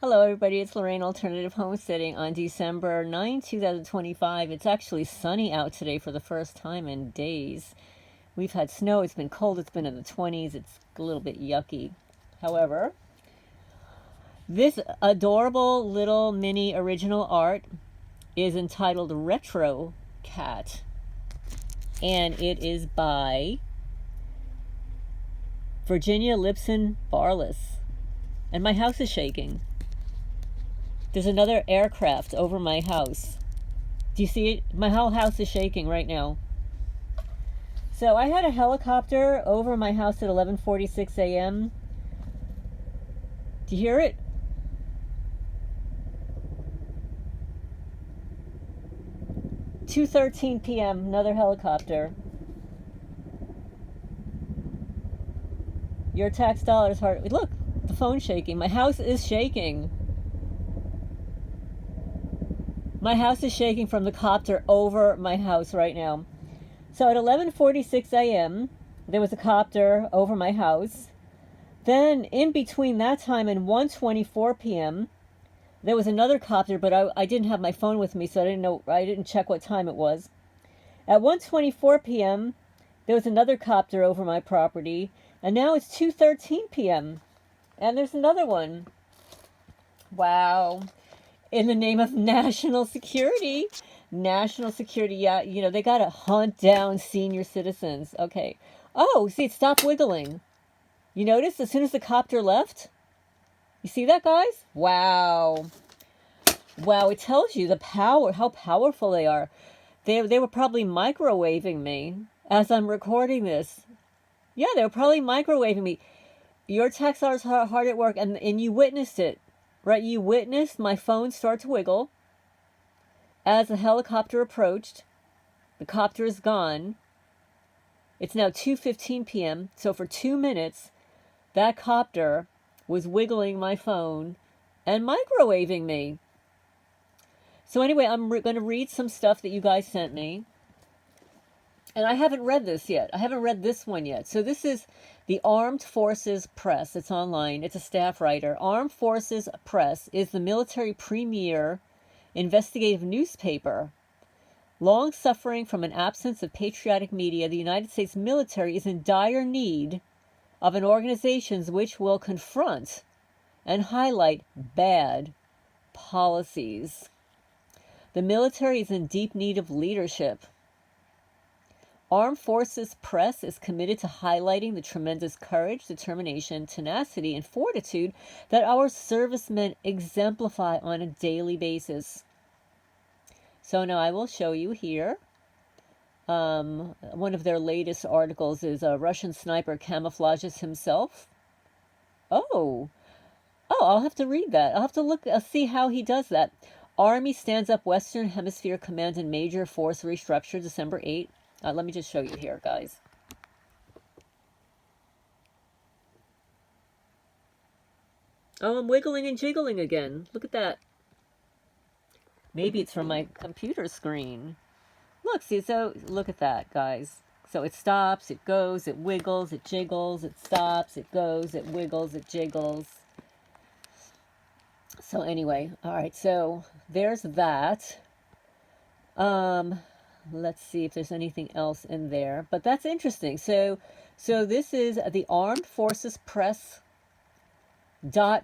Hello everybody, it's Lorraine Alternative Homesteading on December 9, 2025. It's actually sunny out today for the first time in days. We've had snow, it's been cold, it's been in the 20s, it's a little bit yucky. However, this adorable little mini original art is entitled Retro Cat, and it is by Virginia Lipson Barless. And my house is shaking. There's another aircraft over my house. Do you see it? My whole house is shaking right now. So I had a helicopter over my house at 11:46 a.m. Do you hear it? (2:13 p.m.) Another helicopter. Your tax dollars hard. Look, the phone's shaking. My house is shaking. My house is shaking from the copter over my house right now. So at 11:46 a.m., there was a copter over my house. Then in between that time and 1:24 p.m., there was another copter, but I didn't have my phone with me, so I didn't check what time it was. At 1:24 p.m., there was another copter over my property, and now it's 2:13 p.m., and there's another one. Wow. In the name of national security. National security, yeah, they got to hunt down senior citizens. Okay. Oh, see, it stopped wiggling. You notice as soon as the copter left? You see that, guys? Wow. Wow, it tells you the power, how powerful they are. They were probably microwaving me as I'm recording this. Yeah, they were probably microwaving me. Your tax dollars are hard at work, and you witnessed it. Right, you witnessed my phone start to wiggle as the helicopter approached. The copter is gone. It's now 2:15 p.m. So for 2 minutes, that copter was wiggling my phone and microwaving me. So anyway, I'm going to read some stuff that you guys sent me. And I haven't read this yet. I haven't read this one yet. So this is the Armed Forces Press. It's online. It's a staff writer. Armed Forces Press is the military premier investigative newspaper. Long suffering from an absence of patriotic media, the United States military is in dire need of an organization which will confront and highlight bad policies. The military is in deep need of leadership. Armed Forces Press is committed to highlighting the tremendous courage, determination, tenacity, and fortitude that our servicemen exemplify on a daily basis. So now I will show you here. One of their latest articles is a Russian sniper camouflages himself. Oh, I'll have to read that. I'll have to look, see how he does that. Army stands up Western Hemisphere Command and Major Force restructure December 8. Let me just show you here, guys. Oh, I'm wiggling and jiggling again. Look at that. Maybe it's from my computer screen. Look, see, so look at that, guys. So it stops, it goes, it wiggles, it jiggles, it stops, it goes, it wiggles, it jiggles. So anyway, all right, so there's that. Let's see if there's anything else in there, but that's interesting. So this is the Armed Forces Press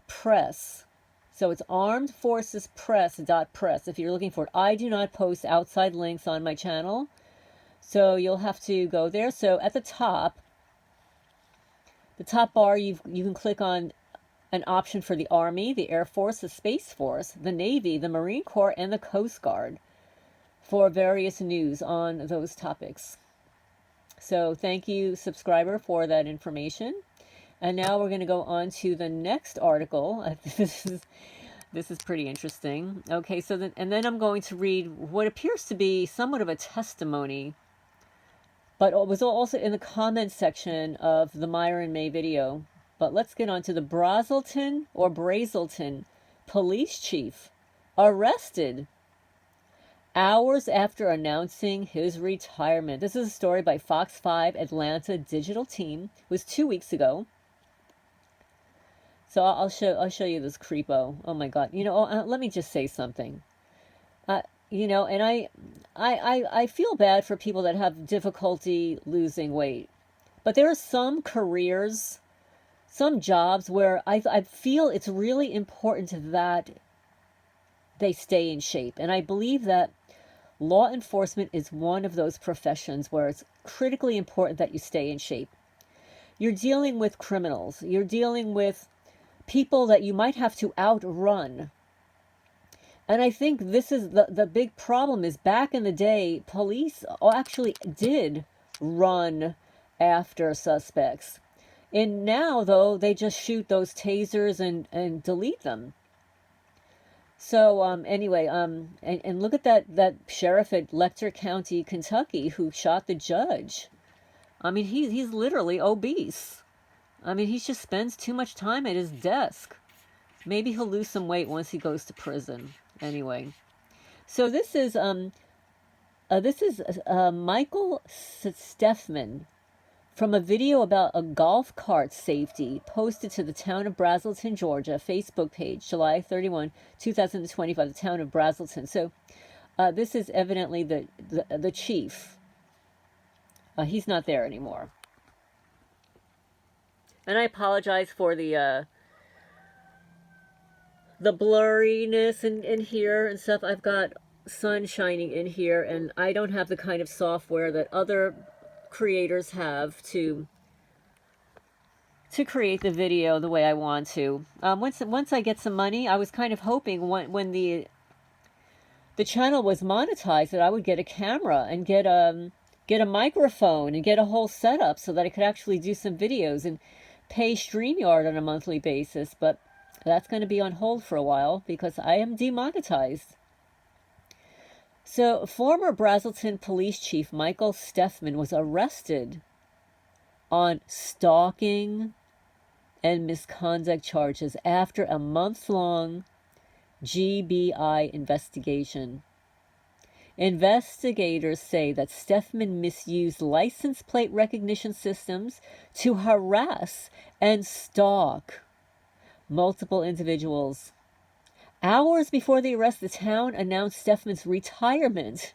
.press. So it's Armed Forces Press .press if you're looking for it. I do not post outside links on my channel, so you'll have to go there. So at the top bar, you can click on an option for the Army, the Air Force, the Space Force, the Navy, the Marine Corps, and the Coast Guard for various news on those topics. So thank you, subscriber, for that information. And now we're going to go on to the next article. This is pretty interesting. Okay, so then I'm going to read what appears to be somewhat of a testimony, but it was also in the comments section of the Myron May video. But let's get on to the Braselton police chief arrested hours after announcing his retirement. This is a story by Fox 5 Atlanta digital team. It was 2 weeks ago. So I'll show you this creepo. Oh my God. Let me just say something. And I feel bad for people that have difficulty losing weight. But there are some careers, some jobs where I feel it's really important that they stay in shape. And I believe that law enforcement is one of those professions where it's critically important that you stay in shape. You're dealing with criminals. You're dealing with people that you might have to outrun. And I think this is the big problem is back in the day, police actually did run after suspects. And now, though, they just shoot those tasers and delete them. So anyway, and look at that sheriff at Lecter County, Kentucky, who shot the judge. I mean, he's literally obese. I mean, he just spends too much time at his desk. Maybe he'll lose some weight once he goes to prison. Anyway, so this is Michael Steffman from a video about a golf cart safety posted to the town of Braselton, Georgia, Facebook page, July 31, 2020, by the town of Braselton. So this is evidently the chief. He's not there anymore. And I apologize for the blurriness in here and stuff. I've got sun shining in here, and I don't have the kind of software that other creators have to create the video the way I want to. Once I get some money, I was kind of hoping when the channel was monetized that I would get a camera and get a microphone and get a whole setup so that I could actually do some videos and pay StreamYard on a monthly basis. But that's going to be on hold for a while because I am demonetized. So, former Braselton Police Chief Michael Steffman was arrested on stalking and misconduct charges after a month-long GBI investigation. Investigators say that Steffman misused license plate recognition systems to harass and stalk multiple individuals. Hours before the arrest, the town announced Steffman's retirement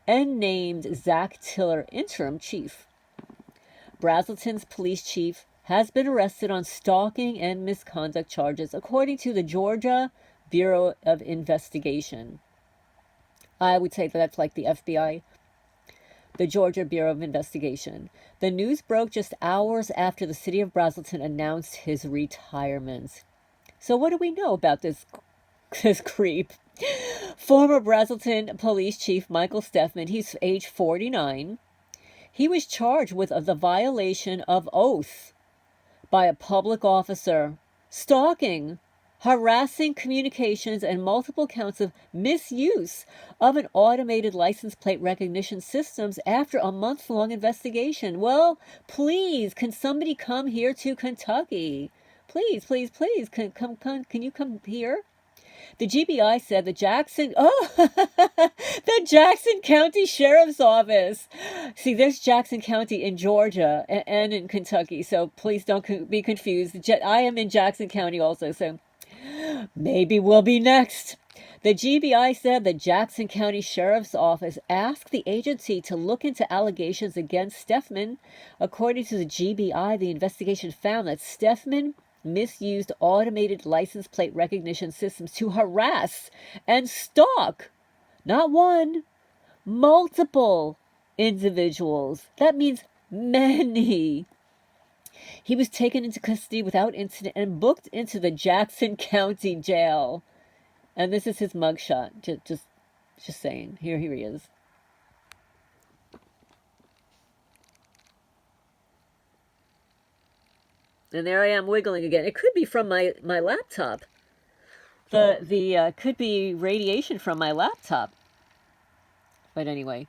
and named Zach Tiller interim chief. Braselton's police chief has been arrested on stalking and misconduct charges, according to the Georgia Bureau of Investigation. I would say that's like the FBI, the Georgia Bureau of Investigation. The news broke just hours after the city of Braselton announced his retirement. So what do we know about this creep? Former Braselton Police Chief Michael Steffman, he's age 49. He was charged with the violation of oath by a public officer, stalking, harassing communications, and multiple counts of misuse of an automated license plate recognition systems after a month-long investigation. Well, please, can somebody come here to Kentucky? Please, please, please, can you come here? The GBI said the Jackson County Sheriff's Office. See, there's Jackson County in Georgia and in Kentucky, so please don't be confused. I am in Jackson County also, so maybe we'll be next. The GBI said the Jackson County Sheriff's Office asked the agency to look into allegations against Steffman. According to the GBI, the investigation found that Steffman misused automated license plate recognition systems to harass and stalk not one, multiple individuals. That means many. He was taken into custody without incident and booked into the Jackson County Jail. And this is his mugshot. Just saying. Here he is. And there I am wiggling again. It could be from my laptop. The could be radiation from my laptop. But anyway,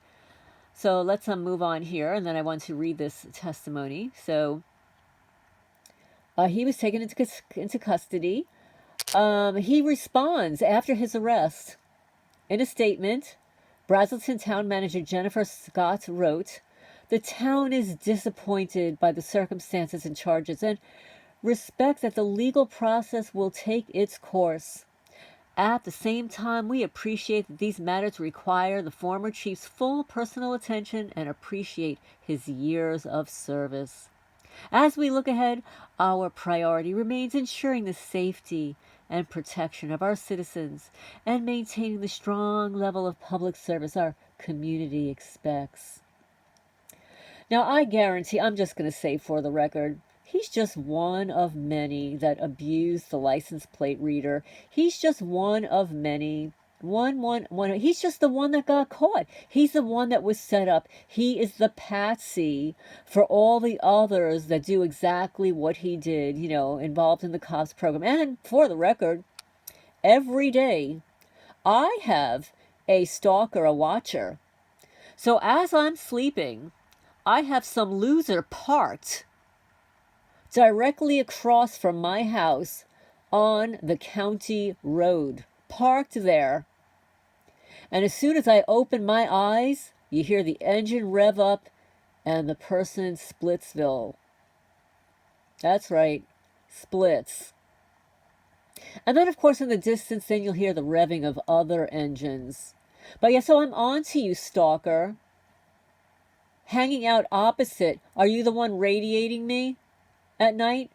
so let's move on here, and then I want to read this testimony. So he was taken into custody. He responds after his arrest. In a statement, Braselton Town Manager Jennifer Scott wrote, "The town is disappointed by the circumstances and charges and respect that the legal process will take its course. At the same time, we appreciate that these matters require the former chief's full personal attention and appreciate his years of service. As we look ahead, our priority remains ensuring the safety and protection of our citizens and maintaining the strong level of public service our community expects. Now, I guarantee, I'm just going to say for the record, he's just one of many that abused the license plate reader. He's just one of many. He's just the one that got caught. He's the one that was set up. He is the patsy for all the others that do exactly what he did, involved in the cops program. And for the record, every day I have a stalker, a watcher. So as I'm sleeping, I have some loser parked directly across from my house on the county road, parked there. And as soon as I open my eyes, you hear the engine rev up and the person in Splitsville. That's right, splits. And then, of course, in the distance, then you'll hear the revving of other engines. But yeah, so I'm on to you, stalker. Hanging out opposite. Are you the one radiating me at night?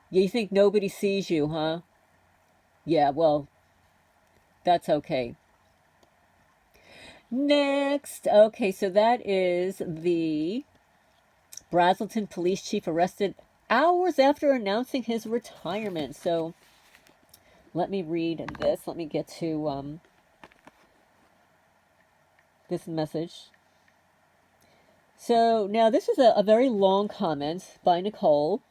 You think nobody sees you, huh? Yeah, well, that's okay. Next. Okay, so that is the Braselton police chief arrested hours after announcing his retirement. So let me read this. Let me get to this message. So now this is a very long comment by Nicole.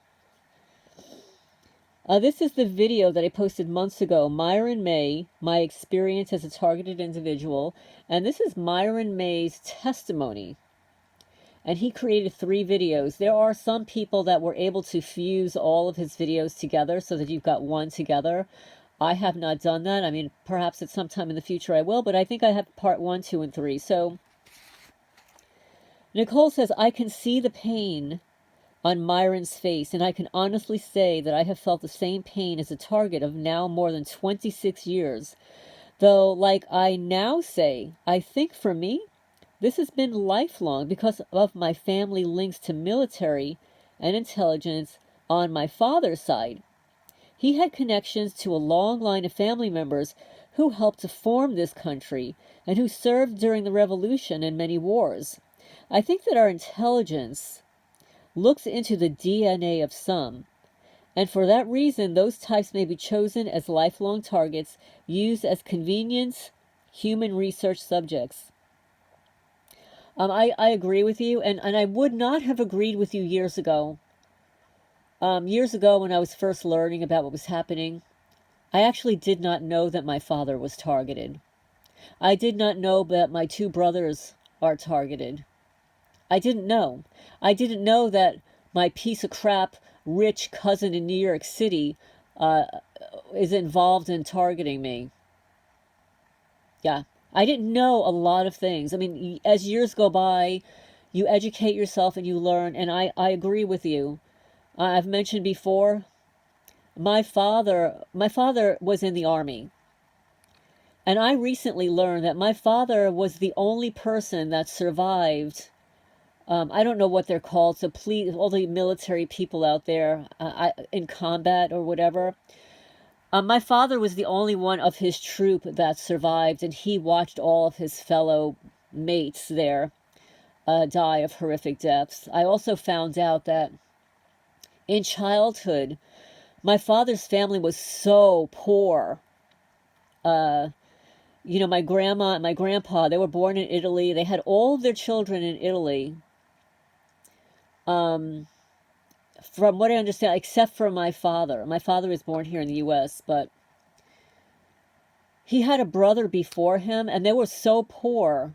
This is the video that I posted months ago, Myron May, my experience as a targeted individual. And this is Myron May's testimony. And he created 3 videos. There are some people that were able to fuse all of his videos together so that you've got one together. I have not done that. I mean, perhaps at some time in the future I will, but I think I have part 1, 2, and 3. So Nicole says, I can see the pain on Myron's face, and I can honestly say that I have felt the same pain as a target of now more than 26 years. Though, like I now say, I think for me, this has been lifelong because of my family links to military and intelligence on my father's side. He had connections to a long line of family members who helped to form this country and who served during the Revolution and many wars. I think that our intelligence looks into the DNA of some, and for that reason, those types may be chosen as lifelong targets, used as convenience human research subjects. I agree with you, and I would not have agreed with you years ago. Years ago, when I was first learning about what was happening, I actually did not know that my father was targeted. I did not know that my 2 brothers are targeted. I didn't know. I didn't know that my piece of crap rich cousin in New York City is involved in targeting me. Yeah, I didn't know a lot of things. I mean, as years go by, you educate yourself and you learn, and I agree with you. I've mentioned before, my father was in the Army. And I recently learned that my father was the only person that survived. I don't know what they're called, so please, all the military people out there in combat or whatever. My father was the only one of his troop that survived, and he watched all of his fellow mates there die of horrific deaths. I also found out that in childhood, my father's family was so poor. My grandma and my grandpa, they were born in Italy. They had all of their children in Italy. From what I understand, except for my father. My father was born here in the U.S., but he had a brother before him, and they were so poor.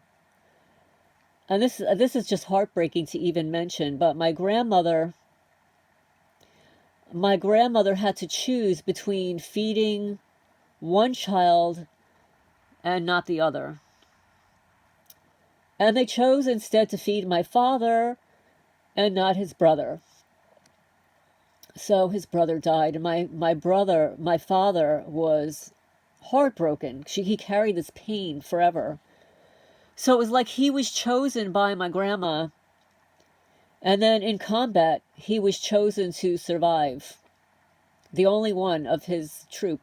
And this is just heartbreaking to even mention, but my grandmother had to choose between feeding one child and not the other. And they chose instead to feed my father, and not his brother. So his brother died, and my father was heartbroken. He carried this pain forever. So it was like he was chosen by my grandma, and then in combat, he was chosen to survive. The only one of his troop.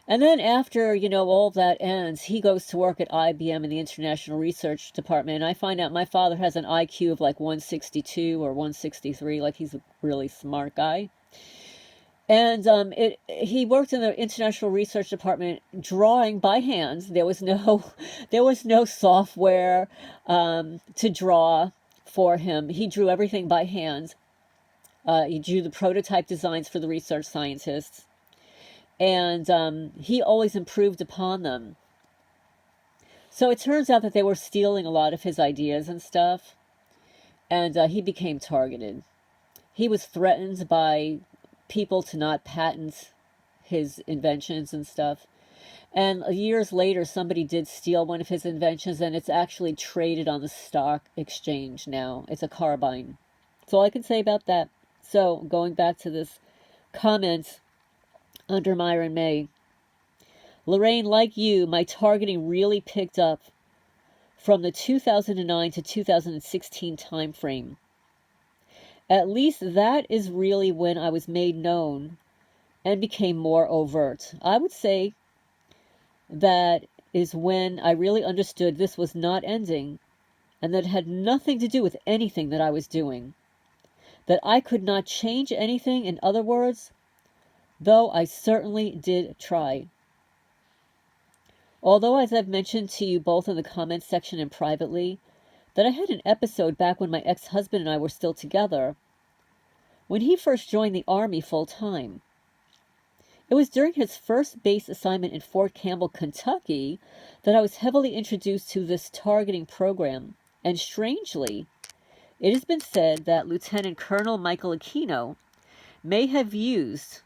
And then after, all that ends, he goes to work at IBM in the International Research Department. And I find out my father has an IQ of like 162 or 163, like he's a really smart guy. And he worked in the International Research Department drawing by hand. There was no software to draw for him. He drew everything by hand. He drew the prototype designs for the research scientists. And he always improved upon them. So it turns out that they were stealing a lot of his ideas and stuff. And he became targeted. He was threatened by people to not patent his inventions and stuff. And years later, somebody did steal one of his inventions, and it's actually traded on the stock exchange now. It's a carbine. That's all I can say about that. So going back to this comment under Myron May. Lorraine, like you, my targeting really picked up from the 2009 to 2016 time frame. At least that is really when I was made known and became more overt. I would say that is when I really understood this was not ending, and that it had nothing to do with anything that I was doing. That I could not change anything, in other words, though I certainly did try. Although, as I've mentioned to you both in the comments section and privately, that I had an episode back when my ex-husband and I were still together, when he first joined the Army full-time. It was during his first base assignment in Fort Campbell, Kentucky, that I was heavily introduced to this targeting program, and strangely, it has been said that Lieutenant Colonel Michael Aquino may have used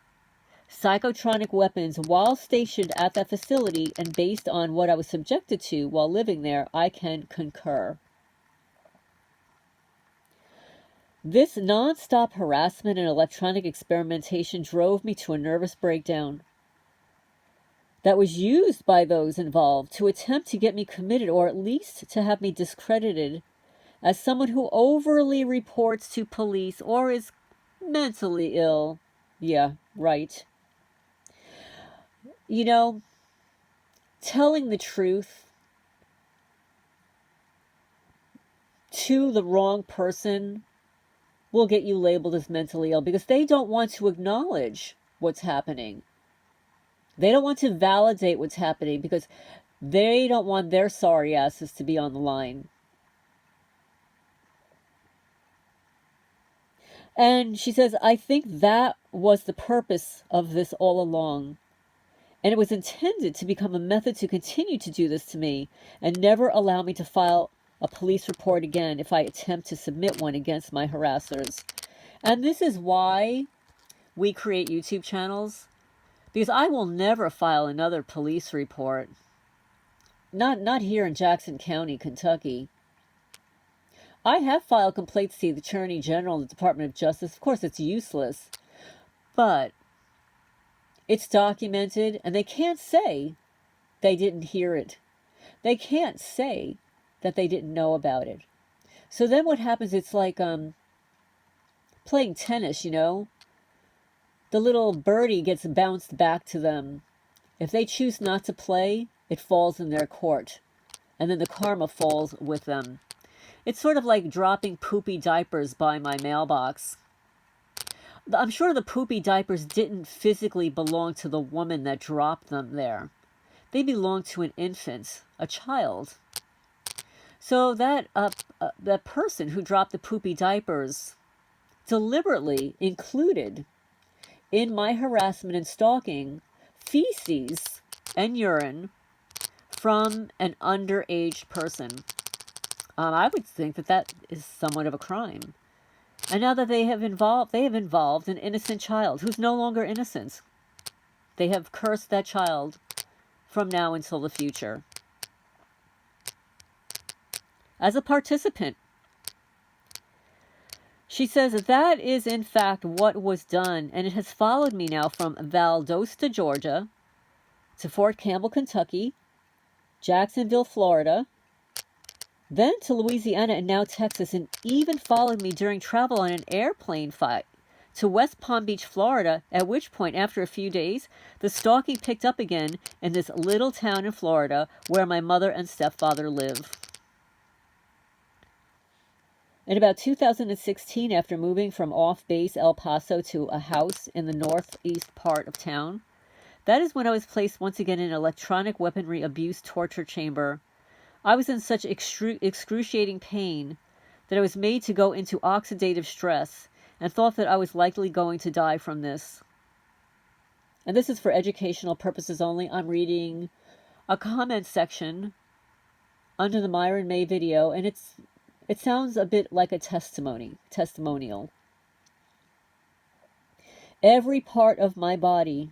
psychotronic weapons while stationed at that facility, and based on what I was subjected to while living there, I can concur. This non-stop harassment and electronic experimentation drove me to a nervous breakdown that was used by those involved to attempt to get me committed, or at least to have me discredited as someone who overly reports to police or is mentally ill. Yeah, right. Telling the truth to the wrong person will get you labeled as mentally ill, because they don't want to acknowledge what's happening. They don't want to validate what's happening because they don't want their sorry asses to be on the line. And she says, I think that was the purpose of this all along. And it was intended to become a method to continue to do this to me and never allow me to file a police report again if I attempt to submit one against my harassers. And this is why we create YouTube channels, because I will never file another police report. Not here in Jackson County, Kentucky. I have filed complaints to the Attorney General and the Department of Justice. Of course, it's useless. But it's documented, and they can't say they didn't hear it. They can't say that they didn't know about it. So then what happens, it's like playing tennis, The little birdie gets bounced back to them. If they choose not to play, it falls in their court. And then the karma falls with them. It's sort of like dropping poopy diapers by my mailbox. I'm sure the poopy diapers didn't physically belong to the woman that dropped them there. They belonged to an infant, a child. So that person who dropped the poopy diapers deliberately included in my harassment and stalking feces and urine from an underage person. I would think that is somewhat of a crime. And now that they have involved an innocent child who's no longer innocent. They have cursed that child from now until the future. As a participant She says that is in fact what was done, and it has followed me now from Valdosta, Georgia, to Fort Campbell, Kentucky, Jacksonville, Florida, then to Louisiana, and now Texas, and even followed me during travel on an airplane flight to West Palm Beach, Florida, at which point, after a few days, the stalking picked up again in this little town in Florida where my mother and stepfather live. In about 2016, after moving from off-base El Paso to a house in the northeast part of town, that is when I was placed once again in an electronic weaponry abuse torture chamber. I was in such excruciating pain that I was made to go into oxidative stress and thought that I was likely going to die from this. And this is for educational purposes only. I'm reading a comment section under the Myron May video, and it sounds a bit like a testimonial. Every part of my body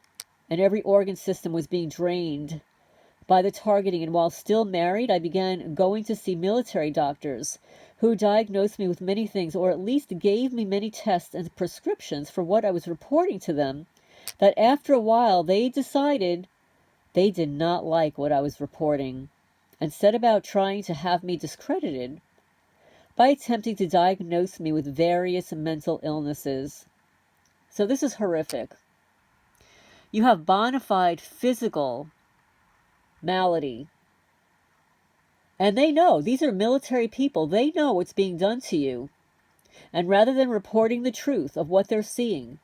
and every organ system was being drained by the targeting, and while still married, I began going to see military doctors who diagnosed me with many things, or at least gave me many tests and prescriptions for what I was reporting to them, that after a while they decided they did not like what I was reporting and set about trying to have me discredited by attempting to diagnose me with various mental illnesses. So this is horrific. You have bona fide physical malady. And they know, these are military people, they know what's being done to you. And rather than reporting the truth of what they're seeing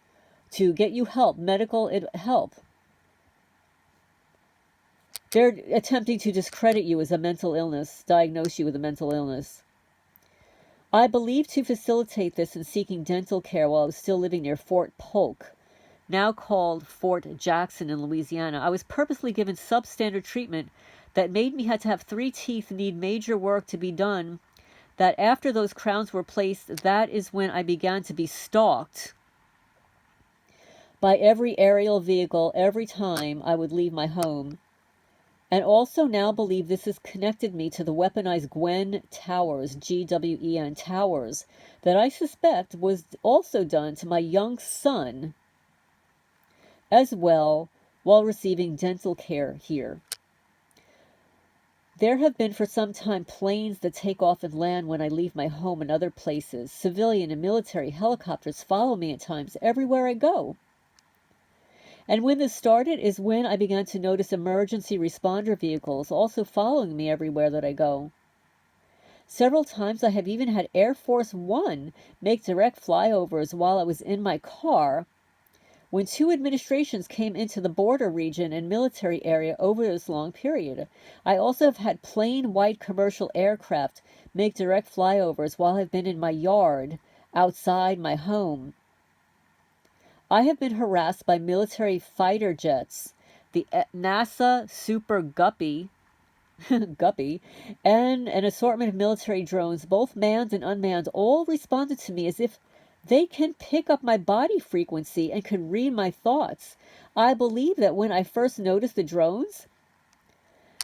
to get you help, medical help, they're attempting to discredit you as a mental illness, diagnose you with a mental illness. I believe to facilitate this in seeking dental care while I was still living near Fort Polk, now called Fort Jackson in Louisiana. I was purposely given substandard treatment that made me had to have 3 teeth need major work to be done, that after those crowns were placed, that is when I began to be stalked by every aerial vehicle every time I would leave my home. And also now believe this has connected me to the weaponized Gwen Towers, Gwen Towers, that I suspect was also done to my young son as well while receiving dental care here. There have been for some time planes that take off and land when I leave my home and other places. Civilian and military helicopters follow me at times everywhere I go. And when this started is when I began to notice emergency responder vehicles also following me everywhere that I go. Several times I have even had Air Force One make direct flyovers while I was in my car when 2 administrations came into the border region and military area over this long period. I also have had plain white commercial aircraft make direct flyovers while I've been in my yard outside my home. I have been harassed by military fighter jets, the NASA Super Guppy, and an assortment of military drones, both manned and unmanned, all responded to me as if they can pick up my body frequency and can read my thoughts. I believe that when I first noticed the drones,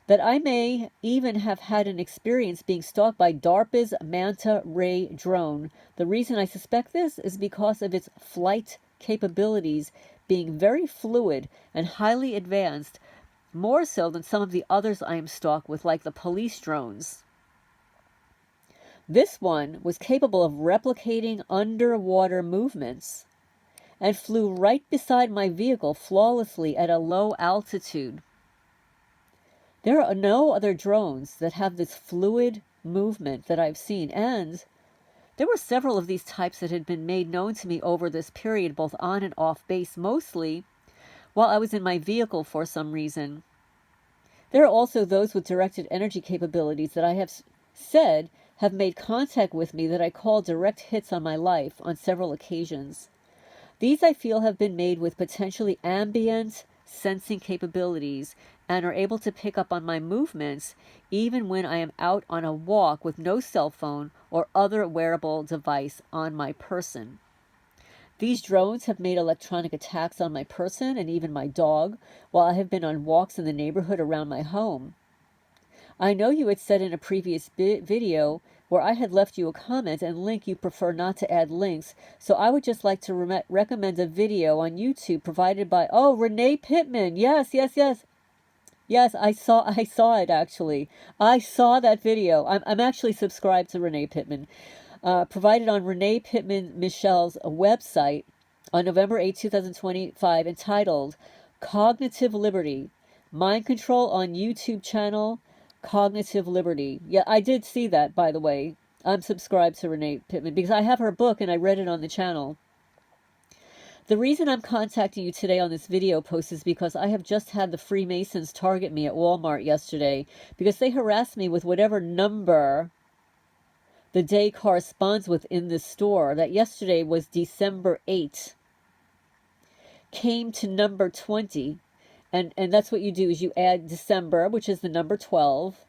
that I may even have had an experience being stalked by DARPA's Manta Ray drone. The reason I suspect this is because of its flight capabilities being very fluid and highly advanced, more so than some of the others I am stalked with, like the police drones. This one was capable of replicating underwater movements and flew right beside my vehicle flawlessly at a low altitude. There are no other drones that have this fluid movement that I've seen, and there were several of these types that had been made known to me over this period, both on and off base, mostly while I was in my vehicle for some reason. There are also those with directed energy capabilities that I have said have made contact with me that I call direct hits on my life on several occasions. These I feel have been made with potentially ambient sensing capabilities and are able to pick up on my movements even when I am out on a walk with no cell phone or other wearable device on my person. These drones have made electronic attacks on my person and even my dog while I have been on walks in the neighborhood around my home. I know you had said in a previous video where I had left you a comment and link you prefer not to add links. So I would just like to recommend a video on YouTube provided by, oh, Renee Pittman. Yes, yes, yes. Yes, I saw it actually. I saw that video. I'm actually subscribed to Renee Pittman. Provided on Renee Pittman Michelle's website on November 8, 2025, entitled Cognitive Liberty. Mind Control on YouTube channel, Cognitive Liberty. Yeah, I did see that, by the way. I'm subscribed to Renee Pittman because I have her book and I read it on the channel. The reason I'm contacting you today on this video post is because I have just had the Freemasons target me at Walmart yesterday because they harassed me with whatever number the day corresponds with in the store. That yesterday was December 8. Came to number 20. And that's what you do, is you add December, which is the number 12,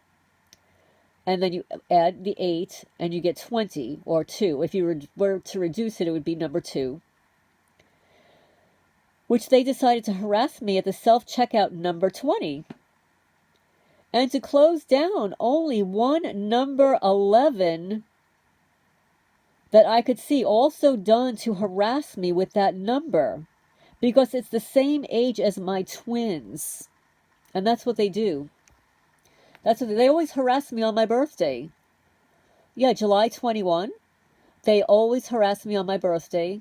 and then you add the 8, and you get 20, or 2. If you were to reduce it, it would be number 2. Which they decided to harass me at the self-checkout number 20. And to close down only one number 11 that I could see, also done to harass me with that number. Because it's the same age as my twins. And that's what they do. That's what they always harass me on my birthday. Yeah, July 21. They always harass me on my birthday.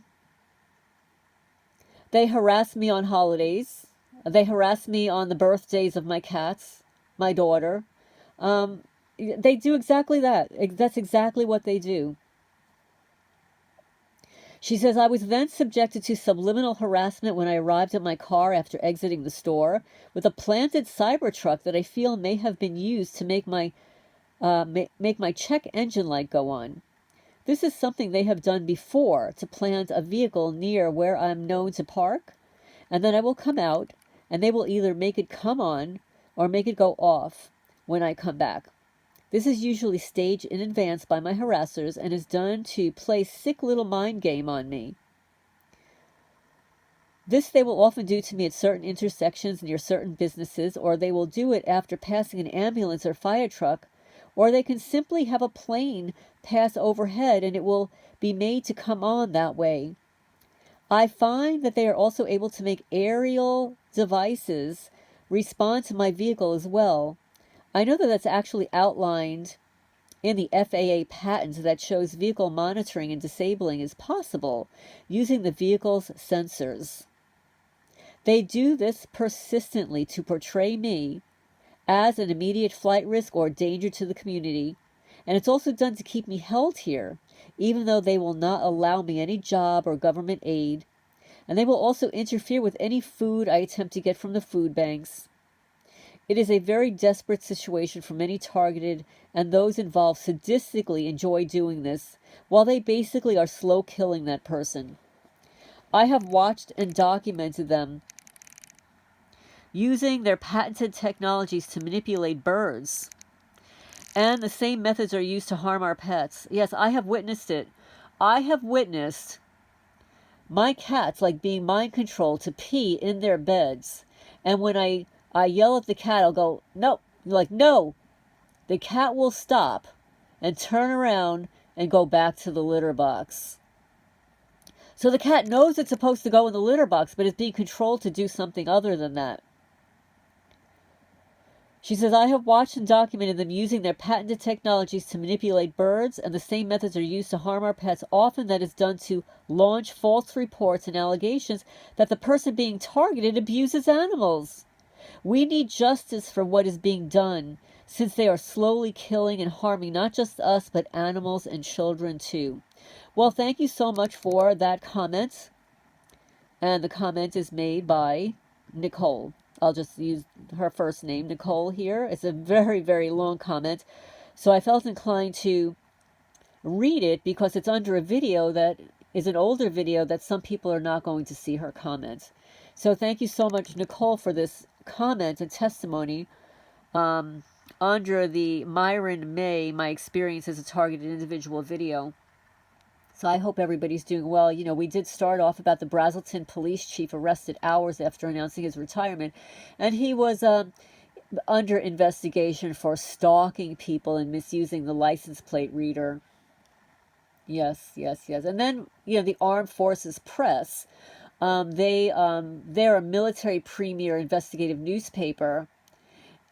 They harass me on holidays. They harass me on the birthdays of my cats, my daughter. They do exactly that. That's exactly what they do. She says, I was then subjected to subliminal harassment when I arrived at my car after exiting the store with a planted Cybertruck that I feel may have been used to make my check engine light go on. This is something they have done before, to plant a vehicle near where I'm known to park, and then I will come out, and they will either make it come on or make it go off when I come back. This is usually staged in advance by my harassers and is done to play sick little mind game on me. This they will often do to me at certain intersections near certain businesses, or they will do it after passing an ambulance or fire truck, or they can simply have a plane pass overhead and it will be made to come on that way. I find that they are also able to make aerial devices respond to my vehicle as well. I know that that's actually outlined in the FAA patent that shows vehicle monitoring and disabling is possible using the vehicle's sensors. They do this persistently to portray me as an immediate flight risk or danger to the community, and it's also done to keep me held here, even though they will not allow me any job or government aid, and they will also interfere with any food I attempt to get from the food banks. It is a very desperate situation for many targeted, and those involved sadistically enjoy doing this, while they basically are slow killing that person. I have watched and documented them using their patented technologies to manipulate birds. And the same methods are used to harm our pets. Yes, I have witnessed it. I have witnessed my cats being mind controlled to pee in their beds. And when I yell at the cat, I'll go, no. No. The cat will stop and turn around and go back to the litter box. So the cat knows it's supposed to go in the litter box, but it's being controlled to do something other than that. She says, I have watched and documented them using their patented technologies to manipulate birds, and the same methods are used to harm our pets. Often that is done to launch false reports and allegations that the person being targeted abuses animals. We need justice for what is being done, since they are slowly killing and harming not just us, but animals and children too. Well, thank you so much for that comment. And the comment is made by Nicole. I'll just use her first name, Nicole, here. It's a very, very long comment. So I felt inclined to read it because it's under a video that is an older video that some people are not going to see her comment. So thank you so much, Nicole, for this comment and testimony under the Myron May, My Experience as a Targeted Individual video. So I hope everybody's doing well. You know, we did start off about the Braselton police chief arrested hours after announcing his retirement. And he was under investigation for stalking people and misusing the license plate reader. Yes, yes, yes. And then, the Armed Forces Press, they're a military premier investigative newspaper,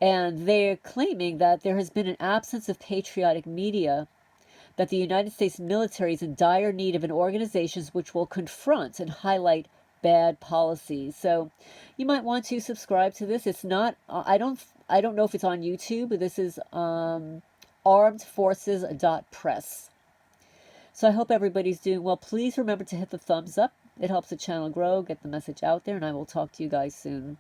and they're claiming that there has been an absence of patriotic media, that the United States military is in dire need of an organization which will confront and highlight bad policies. So you might want to subscribe to this. It's not, I don't know if it's on YouTube. This is armedforces.press. So I hope everybody's doing well. Please remember to hit the thumbs up. It helps the channel grow, get the message out there, and I will talk to you guys soon.